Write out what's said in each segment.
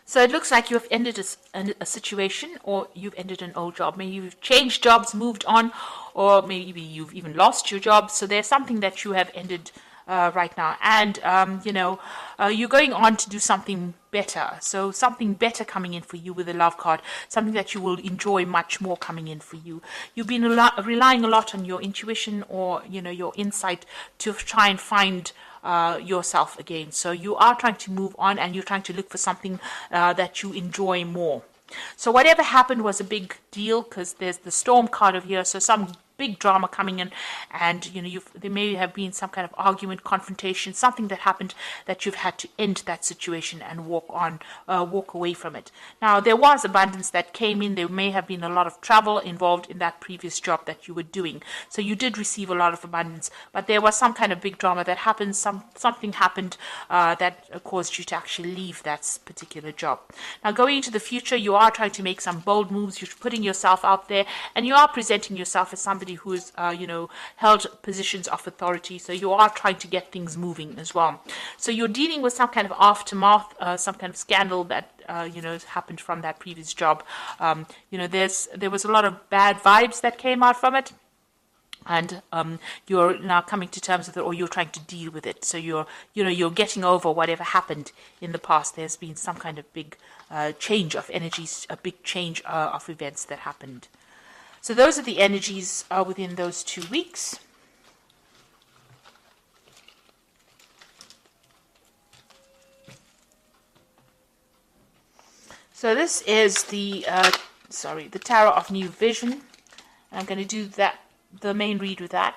So it looks like you have ended a situation, or you've ended an old job. Maybe you've changed jobs, moved on, or maybe you've even lost your job. So there's something that you have ended right now. And, you're going on to do something better. So something better coming in for you with the love card, something that you will enjoy much more coming in for you. You've been relying a lot on your intuition, or, your insight to try and find yourself again. So you are trying to move on, and you're trying to look for something that you enjoy more. So whatever happened was a big deal, because there's the storm card over here. So some big drama coming in, and there may have been some kind of argument, confrontation, something that happened that you've had to end that situation and walk away from it. Now, there was abundance that came in. There may have been a lot of travel involved in that previous job that you were doing, so you did receive a lot of abundance, but there was some kind of big drama that happened. Something happened that caused you to actually leave that particular job. Now, going into the future, you are trying to make some bold moves. You're putting yourself out there, and you are presenting yourself as somebody who is, held positions of authority. So you are trying to get things moving as well. So you're dealing with some kind of aftermath, some kind of scandal that happened from that previous job. There was a lot of bad vibes that came out from it. And you're now coming to terms with it, or you're trying to deal with it. So you're getting over whatever happened in the past. There's been some kind of big change of energies, a big change of events that happened. So those are the energies within those 2 weeks. So this is the Tarot of New Vision. I'm going to do the main read with that.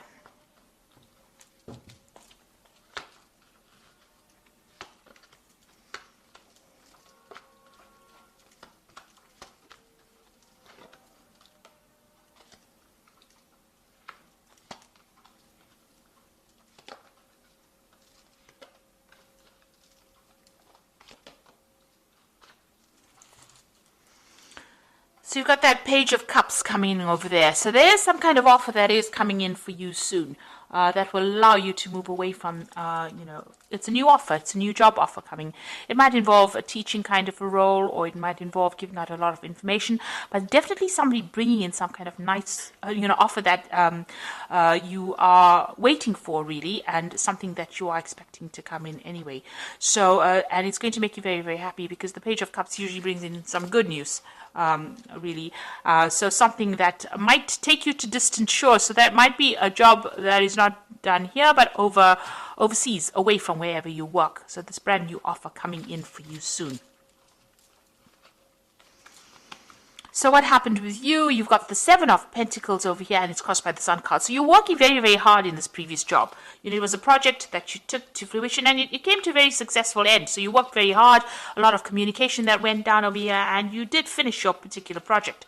So you've got that Page of Cups coming in over there. So there's some kind of offer that is coming in for you soon that will allow you to move away from, it's a new offer. It's a new job offer coming. It might involve a teaching kind of a role, or it might involve giving out a lot of information, but definitely somebody bringing in some kind of nice, offer that you are waiting for, really, and something that you are expecting to come in anyway. So, and it's going to make you very, very happy, because the Page of Cups usually brings in some good news. Really. So something that might take you to distant shores. So that might be a job that is not done here, but overseas, away from wherever you work. So this brand new offer coming in for you soon. So what happened with you? You've got the Seven of Pentacles over here, and it's crossed by the Sun card. So you're working very, very hard in this previous job. It was a project that you took to fruition, and it came to a very successful end. So you worked very hard, a lot of communication that went down over here, and you did finish your particular project.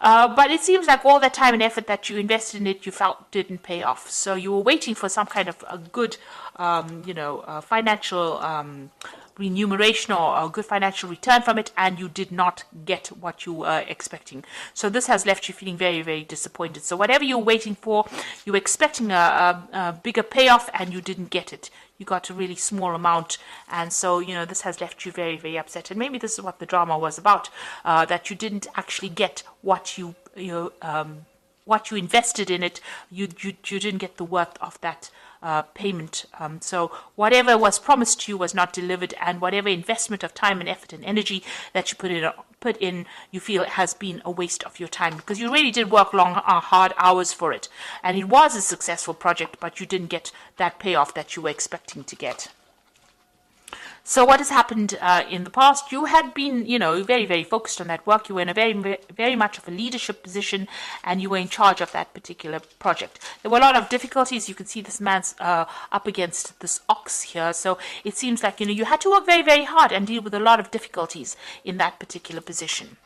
But it seems like all that time and effort that you invested in it, you felt didn't pay off. So you were waiting for some kind of a good, financial remuneration, or a good financial return from it, and you did not get what you were expecting. So this has left you feeling very, very disappointed. So whatever you're waiting for, you were expecting a bigger payoff, and you didn't get it. You got a really small amount, and so this has left you very, very upset. And maybe this is what the drama was about, that you didn't actually get what you invested in it. You didn't get the worth of that payment. So whatever was promised to you was not delivered, and whatever investment of time and effort and energy that you put in, you feel it has been a waste of your time, because you really did work long, hard hours for it, and it was a successful project, but you didn't get that payoff that you were expecting to get. So what has happened in the past? You had been, very, very focused on that work. You were in a very, very much of a leadership position, and you were in charge of that particular project. There were a lot of difficulties. You can see this man's up against this ox here. So it seems like, you had to work very, very hard and deal with a lot of difficulties in that particular position.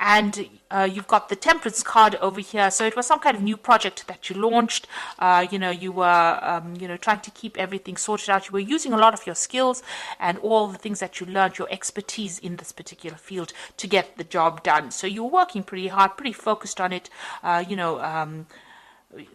And you've got the Temperance card over here. So it was some kind of new project that you launched. You were, trying to keep everything sorted out. You were using a lot of your skills and all the things that you learned, your expertise in this particular field, to get the job done. So you were working pretty hard, pretty focused on it,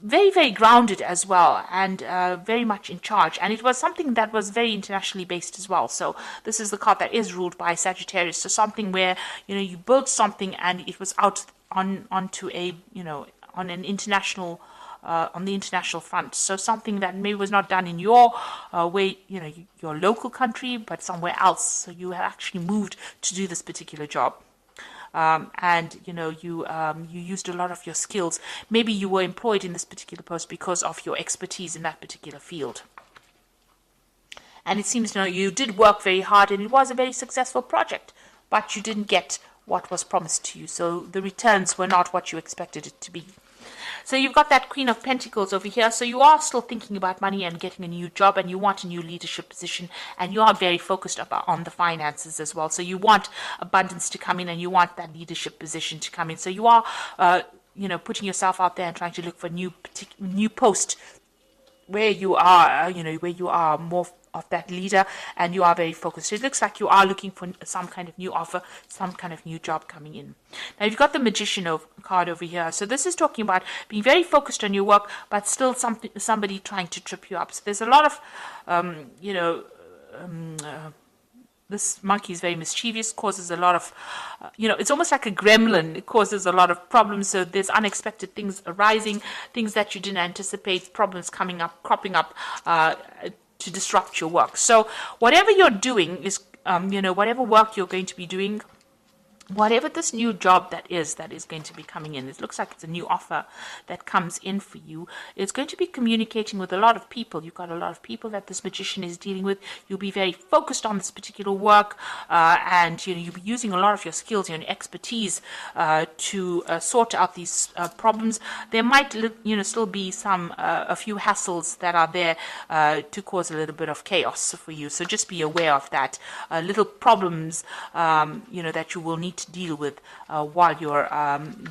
very, very grounded as well, and very much in charge. And it was something that was very internationally based as well. So this is the card that is ruled by Sagittarius. So something where, you built something and it was out onto a, on an international on the international front. So something that maybe was not done in your way, your local country, but somewhere else. So you have actually moved to do this particular job. And you used a lot of your skills. Maybe you were employed in this particular post because of your expertise in that particular field. And it seems you did work very hard, and it was a very successful project, but you didn't get what was promised to you. So the returns were not what you expected it to be. So you've got that Queen of Pentacles over here. So you are still thinking about money and getting a new job, and you want a new leadership position, and you are very focused on the finances as well. So you want abundance to come in, and you want that leadership position to come in. So you are, putting yourself out there and trying to look for new post where you are, where you are more of that leader, and you are very focused. So it looks like you are looking for some kind of new offer, some kind of new job coming in. Now you've got the Magician card over here. So this is talking about being very focused on your work, but still somebody trying to trip you up. So there's a lot of, this monkey is very mischievous, causes a lot of, it's almost like a gremlin. It causes a lot of problems. So there's unexpected things arising, things that you didn't anticipate, problems cropping up, to disrupt your work. So whatever you're doing is, whatever work you're going to be doing, whatever this new job that is going to be coming in, it looks like it's a new offer that comes in for you. It's going to be communicating with a lot of people. You've got a lot of people that this Magician is dealing with. You'll be very focused on this particular work, and you'll be using a lot of your skills, your expertise to sort out these problems. There might still be a few hassles that are there to cause a little bit of chaos for you. So just be aware of that. Little problems that you will need to deal with while you're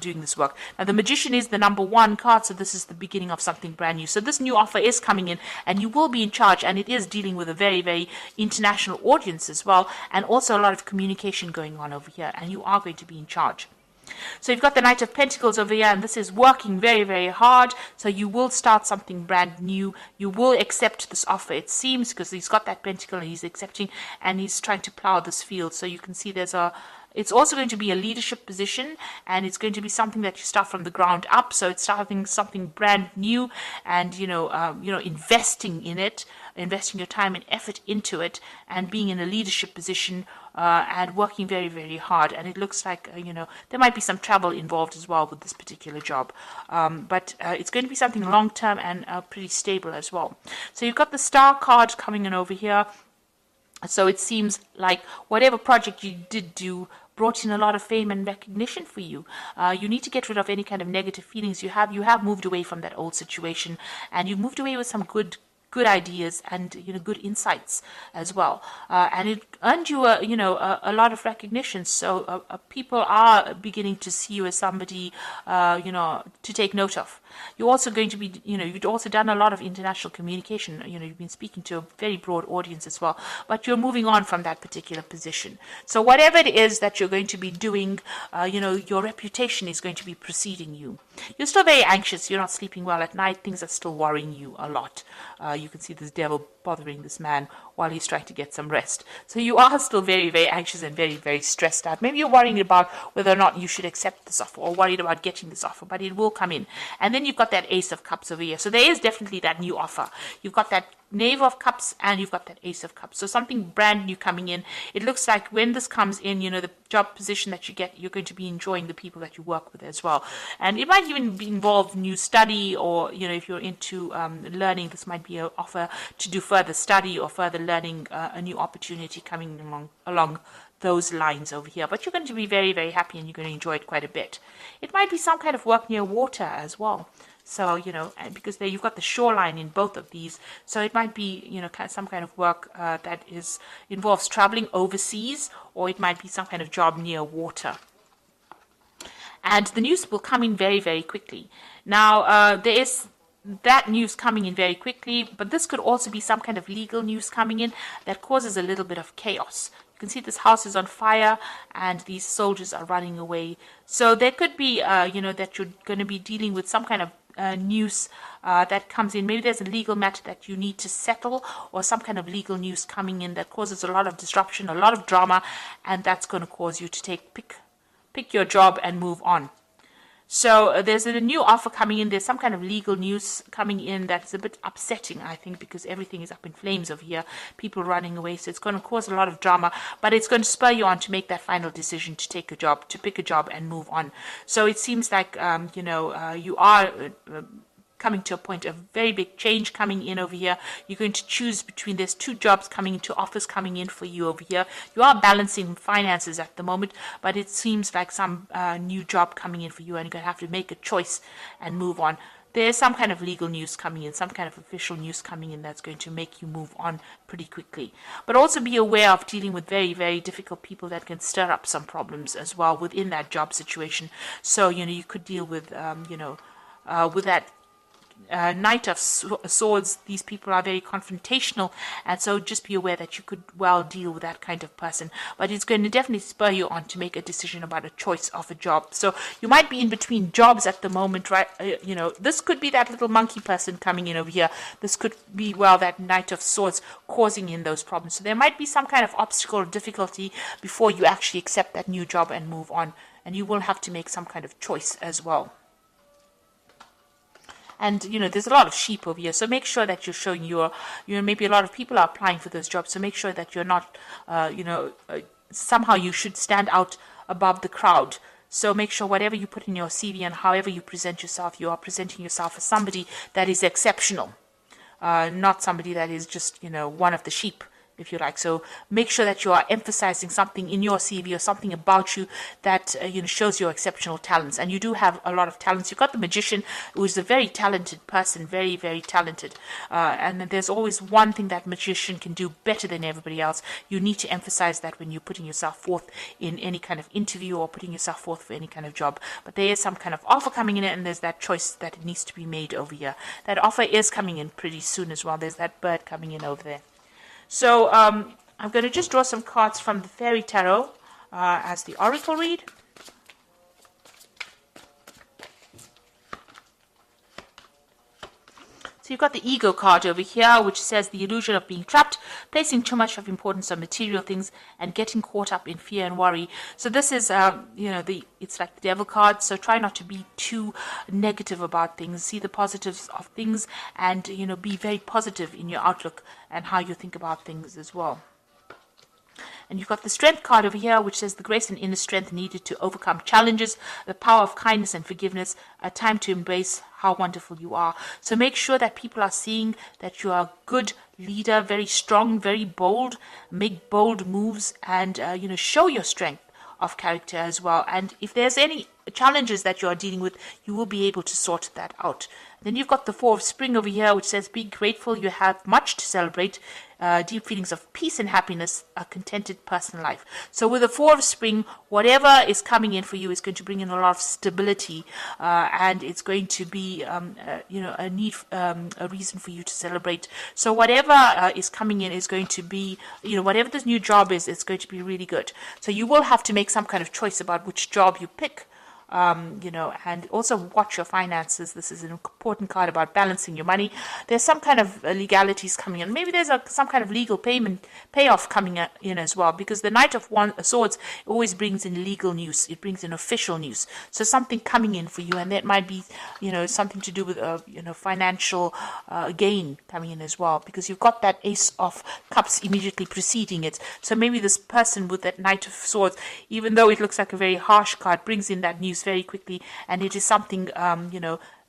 doing this work. Now the Magician is the number 1 card, so this is the beginning of something brand new. So this new offer is coming in, and you will be in charge, and it is dealing with a very, very international audience as well, and also a lot of communication going on over here, and you are going to be in charge. So you've got the Knight of Pentacles over here, and this is working very, very hard. So you will start something brand new. You will accept this offer, it seems, because he's got that pentacle and he's accepting, and he's trying to plow this field. So you can see it's also going to be a leadership position, and it's going to be something that you start from the ground up. So it's starting something brand new, and investing in it, investing your time and effort into it, and being in a leadership position, and working very, very hard. And it looks like there might be some travel involved as well with this particular job, but it's going to be something long term and pretty stable as well. So you've got the Star card coming in over here. So it seems like whatever project you did do brought in a lot of fame and recognition for you. You need to get rid of any kind of negative feelings you have. You have moved away from that old situation, and you've moved away with some good ideas and good insights as well, and it earned you a lot of recognition. So people are beginning to see you as somebody to take note of. You're also going to be you've also done a lot of international communication. You've been speaking to a very broad audience as well, but you're moving on from that particular position. So whatever it is that you're going to be doing, your reputation is going to be preceding you. You're still very anxious. You're not sleeping well at night. Things are still worrying you a lot. You can see this devil bothering this man while he's trying to get some rest. So you are still very, very anxious and very, very stressed out. Maybe you're worrying about whether or not you should accept this offer, or worried about getting this offer, but it will come in. And then you've got that Ace of Cups over here. So there is definitely that new offer. You've got that Knave of Cups, and you've got that Ace of Cups. So something brand new coming in. It looks like when this comes in, the job position that you get, you're going to be enjoying the people that you work with as well. And it might even involve new study, or, if you're into learning, this might be an offer to do further study or further learning, a new opportunity coming along those lines over here. But you're going to be very, very happy, and you're going to enjoy it quite a bit. It might be some kind of work near water as well. So, because there you've got the shoreline in both of these. So it might be, some kind of work that involves traveling overseas, or it might be some kind of job near water. And the news will come in very, very quickly. Now, there is that news coming in very quickly, but this could also be some kind of legal news coming in that causes a little bit of chaos. You can see this house is on fire, and these soldiers are running away. So there could be, that you're going to be dealing with some kind of news that comes in. Maybe there's a legal matter that you need to settle, or some kind of legal news coming in that causes a lot of disruption, a lot of drama, and that's going to cause you to pick your job and move on. So there's a new offer coming in. There's some kind of legal news coming in that's a bit upsetting, I think, because everything is up in flames over here. People running away. So it's going to cause a lot of drama, but it's going to spur you on to make that final decision to take a job, to pick a job and move on. So it seems like, you are coming to a point of very big change coming in over here. You're going to choose between, there's 2 jobs coming, 2 offers coming in for you over here. You are balancing finances at the moment, but it seems like some new job coming in for you, and you're going to have to make a choice and move on. There's some kind of legal news coming in, some kind of official news coming in that's going to make you move on pretty quickly. But also be aware of dealing with very, very difficult people that can stir up some problems as well within that job situation. So, you could deal with, with that Knight of Swords. These people are very confrontational, and so just be aware that you could well deal with that kind of person. But it's going to definitely spur you on to make a decision about a choice of a job. So you might be in between jobs at the moment, right? This could be that little monkey person coming in over here. This could be, well, that Knight of Swords causing in those problems. So there might be some kind of obstacle or difficulty before you actually accept that new job and move on. And you will have to make some kind of choice as well. And, there's a lot of sheep over here. So make sure that you're showing maybe a lot of people are applying for those jobs. So make sure that you're not, somehow you should stand out above the crowd. So make sure whatever you put in your CV and however you present yourself, you are presenting yourself as somebody that is exceptional. Not somebody that is just, one of the sheep, if you like. So make sure that you are emphasizing something in your CV or something about you that shows your exceptional talents. And you do have a lot of talents. You've got the magician, who is a very talented person, very, very talented. And there's always one thing that magician can do better than everybody else. You need to emphasize that when you're putting yourself forth in any kind of interview or putting yourself forth for any kind of job. But there is some kind of offer coming in, and there's that choice that needs to be made over here. That offer is coming in pretty soon as well. There's that bird coming in over there. So I'm going to just draw some cards from the Fairy Tarot as the Oracle read. So you've got the Ego card over here, which says the illusion of being trapped, placing too much of importance on material things, and getting caught up in fear and worry. So this is, it's like the Devil card. So try not to be too negative about things. See the positives of things, and be very positive in your outlook and how you think about things as well. And you've got the Strength card over here, which says the grace and inner strength needed to overcome challenges, the power of kindness and forgiveness, a time to embrace how wonderful you are. So make sure that people are seeing that you are a good leader, very strong, very bold, make bold moves, and, show your strength of character as well. And if there's any challenges that you are dealing with, you will be able to sort that out. Then you've got the Four of Spring over here, which says be grateful, you have much to celebrate, deep feelings of peace and happiness, a contented personal life. So with the Four of Spring, whatever is coming in for you is going to bring in a lot of stability, and it's going to be a reason for you to celebrate. So whatever is coming in is going to be, whatever this new job is, it's going to be really good. So you will have to make some kind of choice about which job you pick. And also watch your finances. This is an important card about balancing your money. There's some kind of legalities coming in. Maybe there's some kind of legal payoff coming in as well, because the Knight of Swords always brings in legal news. It brings in official news. So something coming in for you, and that might be, something to do with, financial gain coming in as well, because you've got that Ace of Cups immediately preceding it. So maybe this person with that Knight of Swords, even though it looks like a very harsh card, brings in that news very quickly, and it is something,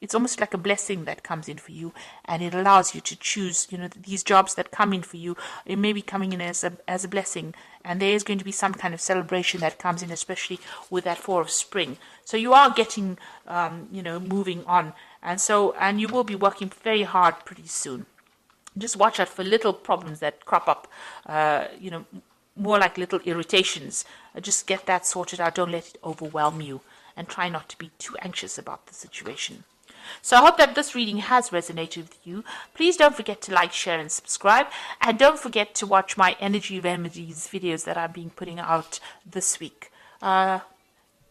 it's almost like a blessing that comes in for you, and it allows you to choose, these jobs that come in for you. It may be coming in as a blessing, and there is going to be some kind of celebration that comes in, especially with that Four of Spring. So you are getting, moving on, and you will be working very hard pretty soon. Just watch out for little problems that crop up, more like little irritations. Just get that sorted out. Don't let it overwhelm you, and try not to be too anxious about the situation. So I hope that this reading has resonated with you. Please don't forget to like, share, and subscribe. And don't forget to watch my energy remedies videos that I'm putting out this week.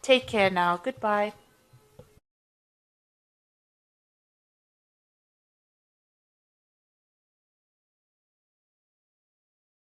Take care now. Goodbye.